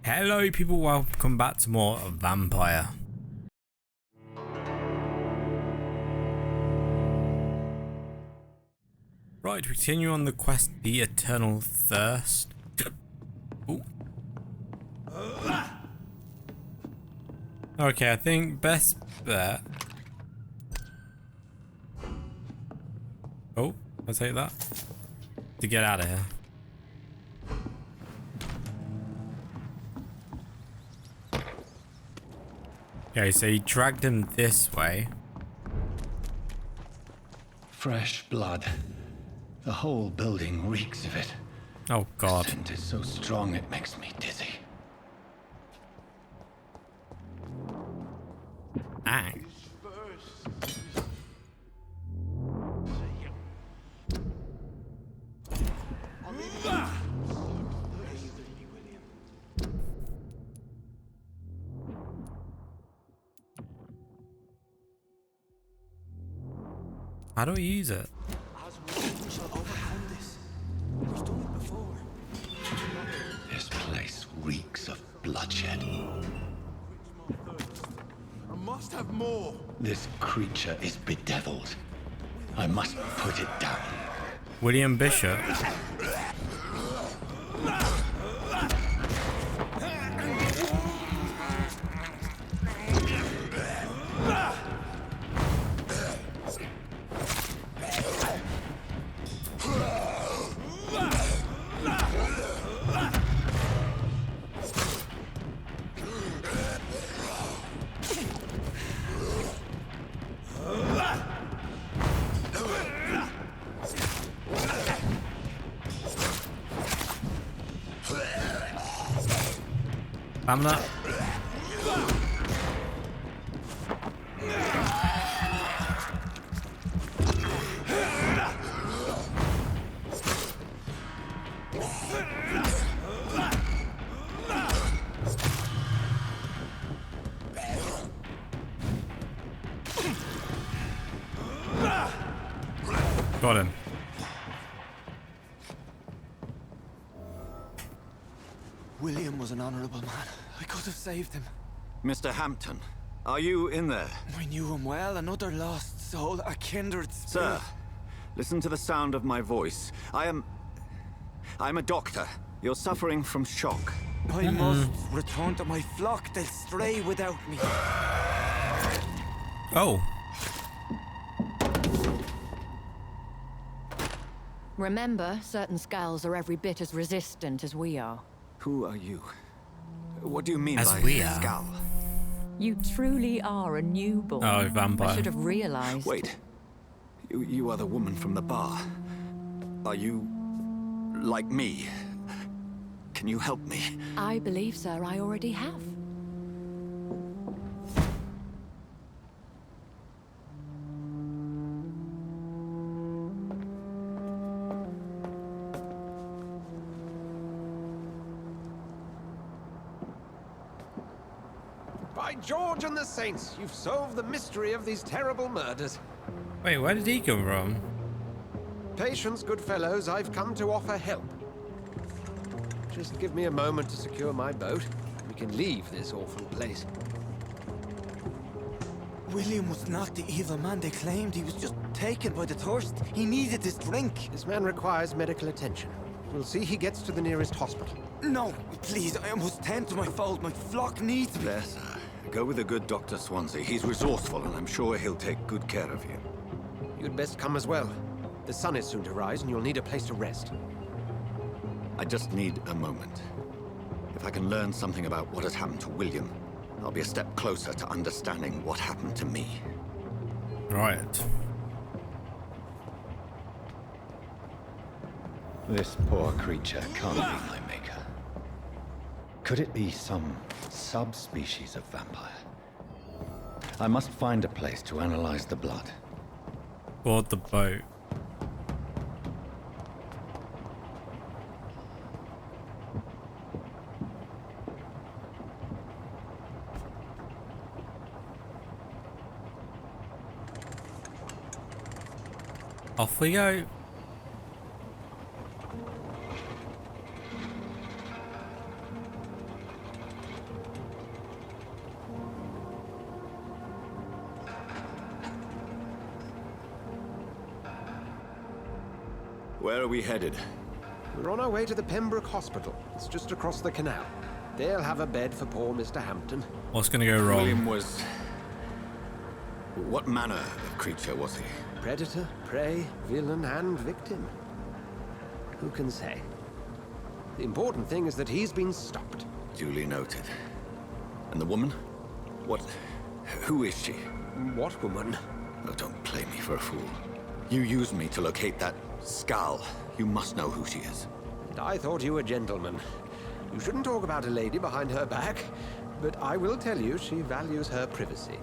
Hello people, welcome back to more Vampyr. Right, we continue on the quest, the Eternal Thirst. Ooh. Okay, I think best bet. Oh, I'll take that. To get out of here. Okay, so he dragged him this way. Fresh blood. The whole building reeks of it. Oh god. The scent is so strong it makes me dizzy. Act. How do we use it? This place reeks of bloodshed. I must have more. This creature is bedeviled. I must put it down. William Bishop. Pamela. Got him. William was an honorable man. I could have saved him. Mr. Hampton, are you in there? I knew him well, another lost soul, a kindred spirit. Sir, listen to the sound of my voice. I'm a doctor. You're suffering from shock. I must return to my flock. They'll stray without me. Oh. Remember, certain Skals are every bit as resistant as we are. Who are you? What do you mean As by we are. Skal? You truly are a newborn. Oh, vampire. I should have realized. Wait. You are the woman from the bar. Are you like me? Can you help me? I believe, sir, I already have. By George and the Saints, you've solved the mystery of these terrible murders. Wait, where did he come from? Patience, good fellows, I've come to offer help. Just give me a moment to secure my boat. We can leave this awful place. William was not the evil man they claimed. He was just taken by the thirst. He needed this drink. This man requires medical attention. We'll see he gets to the nearest hospital. No, please, I must tend to my fold. My flock needs me. There, sir. Go with the good Dr. Swansea. He's resourceful, and I'm sure he'll take good care of you. You'd best come as well. The sun is soon to rise, and you'll need a place to rest. I just need a moment. If I can learn something about what has happened to William, I'll be a step closer to understanding what happened to me. Right. This poor creature can't be my maker. Could it be some subspecies of vampire? I must find a place to analyze the blood. Board the boat. Off we go. Where are we headed? We're on our way to the Pembroke Hospital. It's just across the canal. They'll have a bed for poor Mr. Hampton. What's gonna go wrong? William was... What manner of creature was he? Predator, prey, villain, and victim. Who can say? The important thing is that he's been stopped. Duly noted. And the woman? Who is she? What woman? Oh, don't play me for a fool. You used me to locate that Skal. You must know who she is. And I thought you a gentleman. You shouldn't talk about a lady behind her back, but I will tell you she values her privacy.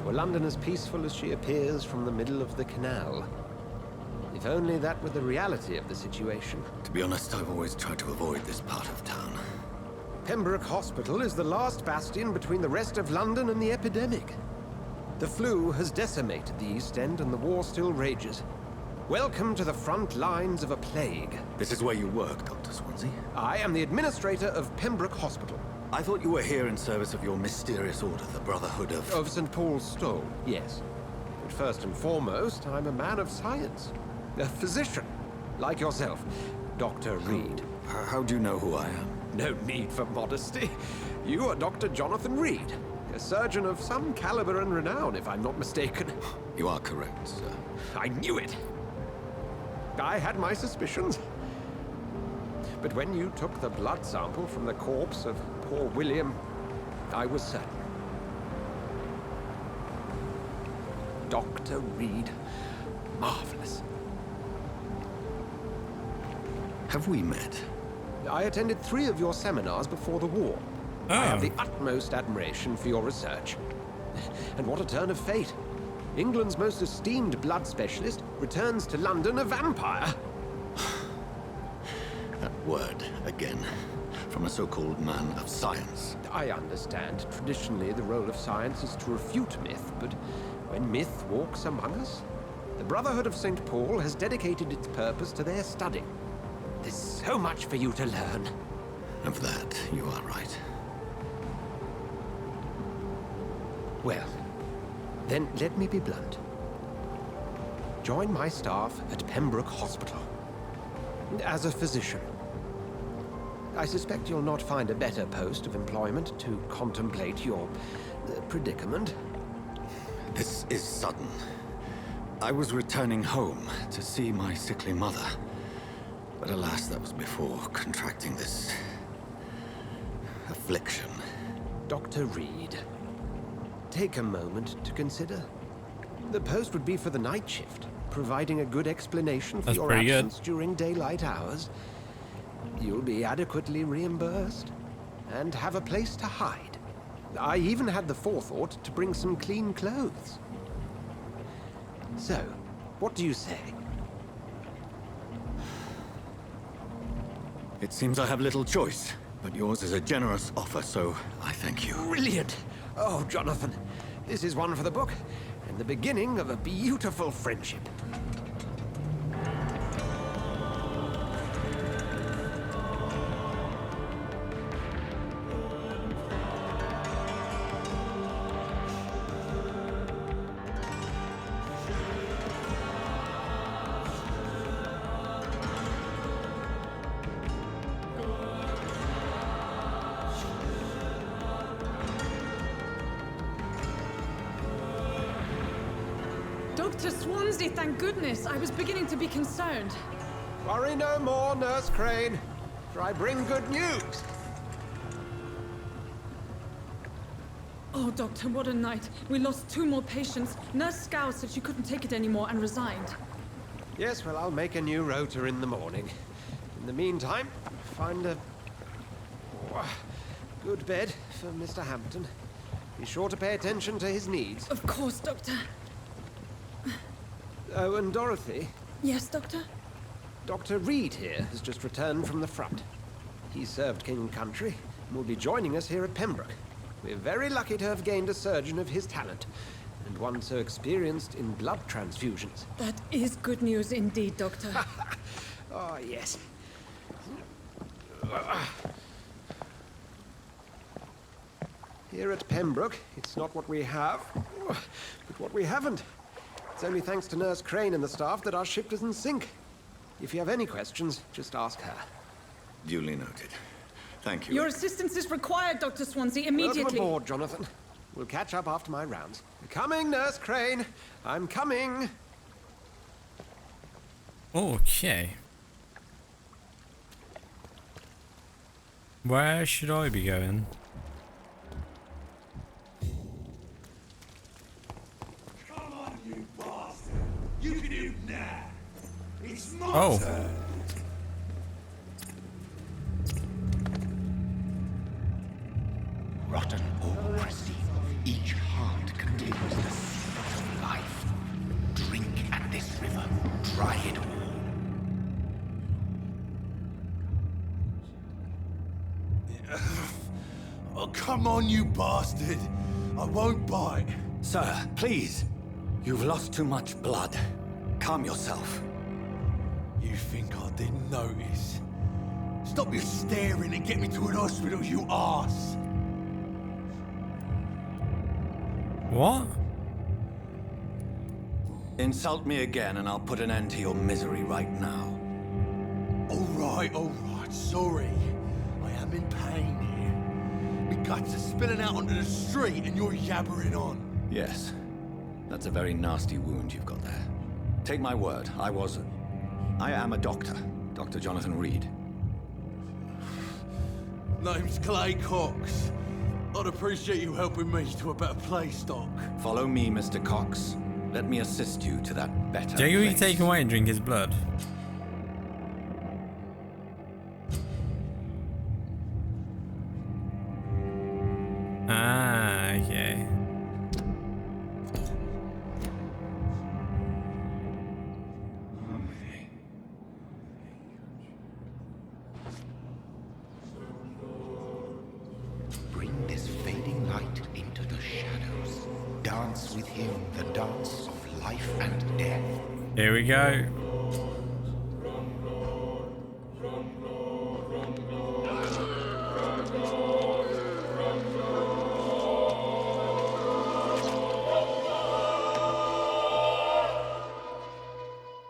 Were London as peaceful as she appears from the middle of the canal? If only that were the reality of the situation. To be honest, I've always tried to avoid this part of town. Pembroke Hospital is the last bastion between the rest of London and the epidemic. The flu has decimated the East End and the war still rages. Welcome to the front lines of a plague. This is where you work, Dr. Swansea? I am the administrator of Pembroke Hospital. I thought you were here in service of your mysterious order, the Brotherhood of... Of St. Paul's Stole, yes. But first and foremost, I'm a man of science. A physician, like yourself, Dr. Reid. How do you know who I am? No need for modesty. You are Dr. Jonathan Reid, a surgeon of some caliber and renown, if I'm not mistaken. You are correct, sir. I knew it. I had my suspicions. But when you took the blood sample from the corpse of poor William, I was certain. Dr. Reid. Marvelous. Have we met? I attended 3 of your seminars before the war. I have the utmost admiration for your research. And what a turn of fate. England's most esteemed blood specialist returns to London a vampire. That word, again. From a so-called man of science. I understand. Traditionally, the role of science is to refute myth, but when myth walks among us, the Brotherhood of St. Paul has dedicated its purpose to their study. There's so much for you to learn. Of that, you are right. Well, then let me be blunt. Join my staff at Pembroke Hospital. As a physician. I suspect you'll not find a better post of employment to contemplate your predicament. This is sudden. I was returning home to see my sickly mother. But alas, that was before contracting this... affliction. Dr. Reid, take a moment to consider. The post would be for the night shift, providing a good explanation for your absence during daylight hours. You'll be adequately reimbursed and have a place to hide. I even had the forethought to bring some clean clothes. So, what do you say? It seems I have little choice, but yours is a generous offer, so I thank you. Brilliant! Oh, Jonathan, this is one for the book, and the beginning of a beautiful friendship. Dr. Swansea, thank goodness. I was beginning to be concerned. Worry no more, Nurse Crane, for I bring good news. Oh, Doctor, what a night. We lost 2 more patients. Nurse Skal said she couldn't take it anymore and resigned. Yes, well, I'll make a new rota in the morning. In the meantime, find a good bed for Mr. Hampton. Be sure to pay attention to his needs. Of course, Doctor. Oh, and Dorothy? Yes, Doctor? Dr. Reid here has just returned from the front. He served King and Country and will be joining us here at Pembroke. We're very lucky to have gained a surgeon of his talent, and one so experienced in blood transfusions. That is good news indeed, Doctor. Oh, yes. Here at Pembroke, it's not what we have, but what we haven't. It's only thanks to Nurse Crane and the staff that our ship doesn't sink. If you have any questions, just ask her. Duly noted. Thank you. Your assistance is required, Dr. Swansea, immediately. Welcome aboard, Jonathan. We'll catch up after my rounds. Coming, Nurse Crane. I'm coming. Okay. Where should I be going? Come on, you bastard! You can do now. It's my Oh. turn. Rotten or pristine, each heart contains the seed of life. Drink at this river, try it all. Oh, come on, you bastard! I won't bite. Sir, please. You've lost too much blood. Calm yourself. You think I didn't notice? Stop your staring and get me to an hospital, you arse! What? Insult me again and I'll put an end to your misery right now. All right, sorry. I am in pain here. My guts are spilling out onto the street and you're yabbering on. Yes. That's a very nasty wound you've got there. Take my word, I am a doctor. Dr. Jonathan Reid. Name's Clay Cox. I'd appreciate you helping me to a better place, Doc. Follow me, Mr. Cox. Let me assist you to that better Don't we place. take away and drink his blood? Ah, okay. Bring this fading light into the shadows. Dance with him the dance of life and death. Here we go.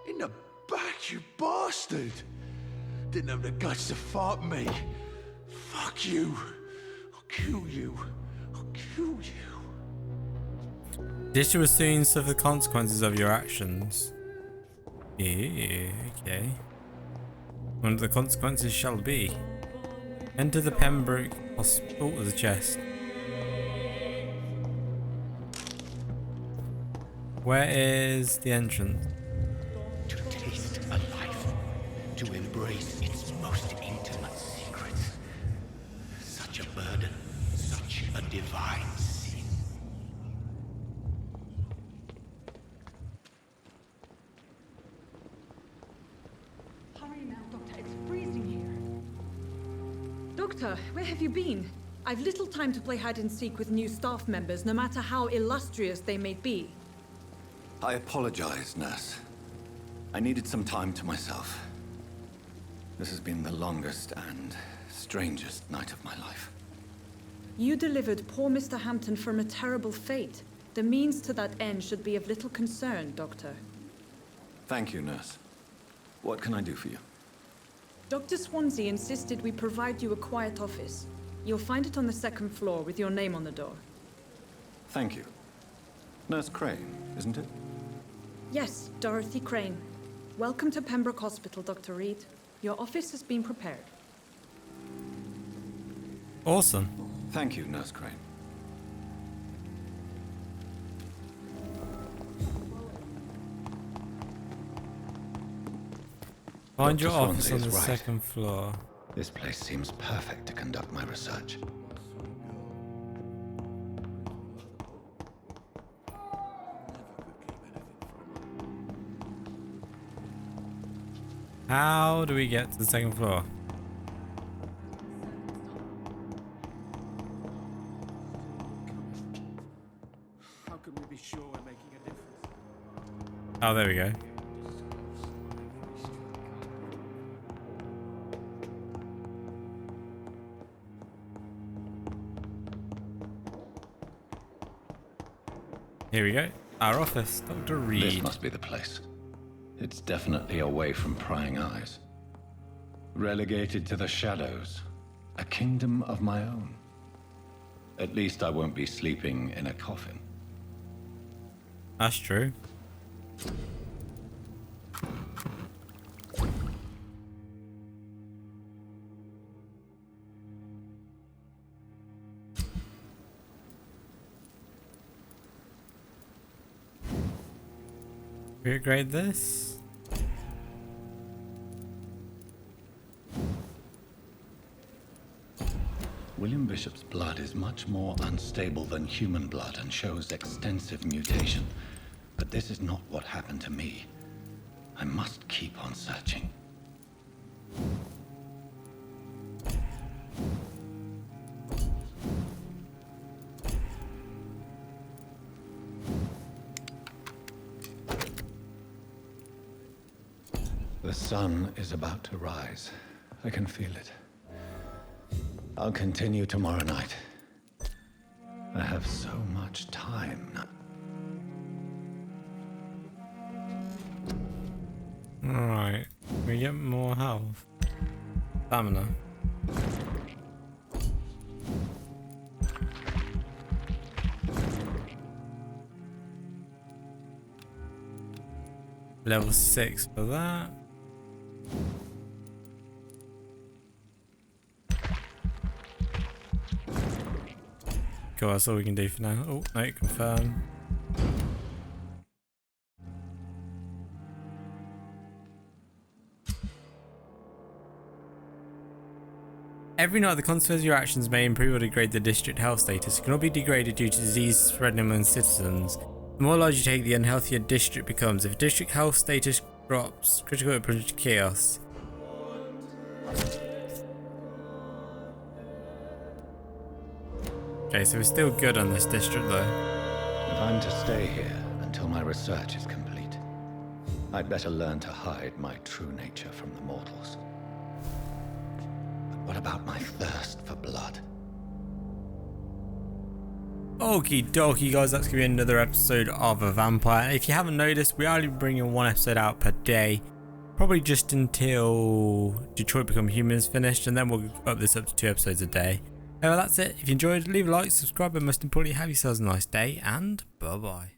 In the back, you bastard! Didn't have the guts to fight me. Fuck you. I'll kill you. I'll kill you. This will soon suffer the consequences of your actions. Yeah, okay. One of the consequences shall be. Enter the Pembroke Hospital with a chest. Where is the entrance? To taste a life, to embrace its most intimate secrets. Such a burden, such a divine sin. Hurry now, Doctor. It's freezing here. Doctor, where have you been? I've little time to play hide and seek with new staff members, no matter how illustrious they may be. I apologize, nurse. I needed some time to myself. This has been the longest and strangest night of my life. You delivered poor Mr. Hampton from a terrible fate. The means to that end should be of little concern, Doctor. Thank you, nurse. What can I do for you? Dr. Swansea insisted we provide you a quiet office. You'll find it on the second floor with your name on the door. Thank you. Nurse Crane, isn't it? Yes, Dorothy Crane. Welcome to Pembroke Hospital, Dr. Reid. Your office has been prepared. Awesome. Thank you, Nurse Crane. Find your Dr. office on Swansea the is right. second floor. This place seems perfect to conduct my research. How do we get to the second floor? How can we be sure we're making a difference? Oh, there we go. Here we go. Our office, Dr. Reid. This must be the place. It's definitely away from prying eyes. Relegated to the shadows. A kingdom of my own. At least I won't be sleeping in a coffin. That's true. Regrade this. William Bishop's blood is much more unstable than human blood and shows extensive mutation. But this is not what happened to me. I must keep on searching. The sun is about to rise. I can feel it. I'll continue tomorrow night. I have so much time now. Alright, we get more health. Stamina. Level 6 for that. Cool, that's all we can do for now. Oh, no, confirm. Every night, the consequences of your actions may improve or degrade the district health status. It cannot be degraded due to disease spreading among citizens. The more lives you take, the unhealthier district becomes. If district health status drops, critical hit plunges to chaos. Okay, so we're still good on this district though. If I'm to stay here until my research is complete, I'd better learn to hide my true nature from the mortals. But what about my thirst for blood? Okie dokie guys, that's going to be another episode of a Vampyr. If you haven't noticed, we are only bringing one episode out per day. Probably just until Detroit Become Human is finished, and then we'll up this up to 2 episodes a day. Anyway, that's it. If you enjoyed, leave a like, subscribe, and most importantly, have yourselves a nice day, and bye-bye.